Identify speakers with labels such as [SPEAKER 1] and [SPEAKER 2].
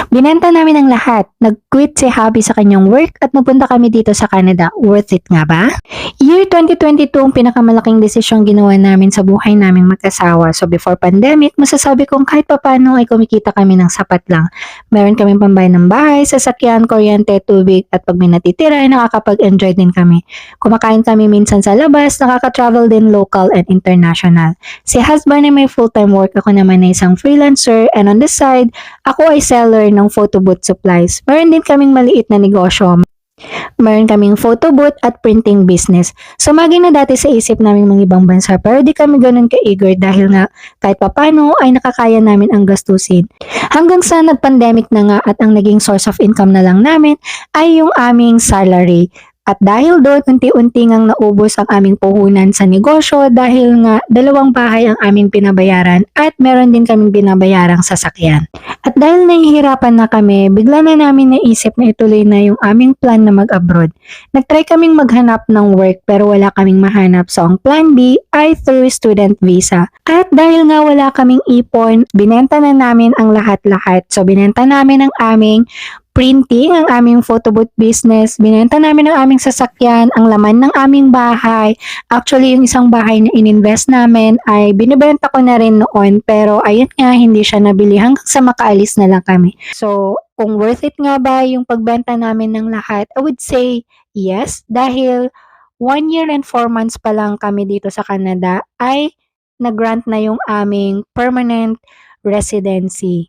[SPEAKER 1] Binenta namin ang lahat. Nag-quit si Happy sa kanyang work at nagpunta kami dito sa Canada. Worth it nga ba? Year 2022 ang pinakamalaking desisyong ginawa namin sa buhay naming mag-asawa. So before pandemic, masasabi kong kahit papano ay kumikita kami ng sapat lang. Meron kaming pambayad ng bahay, sasakyan, kuryente, tubig at pag may natitira ay nakakapag-enjoy din kami. Kumakain kami minsan sa labas, nakaka-travel din local and international. Si husband ay may full-time work, ako naman ay isang freelancer, and on the side, ako ay seller ng photo booth supplies. Meron din kaming maliit na negosyo. Meron kaming photo booth at printing business. Sumagi na dati sa isip namin mga ibang bansa pero di kami ganun ka-eager dahil nga kahit papano ay nakakaya namin ang gastusin. Hanggang sa nag-pandemic na nga at ang naging source of income na lang namin ay yung aming salary. At dahil doon, unti-unti ngang naubos ang aming puhunan sa negosyo dahil nga 2 bahay ang aming pinabayaran at meron din kaming binabayarang sasakyan. At dahil nahihirapan na kami, bigla na namin naisip na ituloy na yung aming plan na mag-abroad. Nagtry kaming maghanap ng work pero wala kaming mahanap, so ang plan B ay through student visa. At dahil nga wala kaming ipon, binenta na namin ang lahat-lahat. So binenta namin ang aming printing, ang aming photo booth business, binenta namin ang aming sasakyan, ang laman ng aming bahay. Actually, yung isang bahay na ininvest namin ay binibenta ko na rin noon pero ayun nga, hindi siya nabili hanggang sa makaalis na lang kami. So, kung worth it nga ba yung pagbenta namin ng lahat, I would say yes dahil 1 year and 4 months pa lang kami dito sa Canada ay nag-grant na yung aming permanent residency.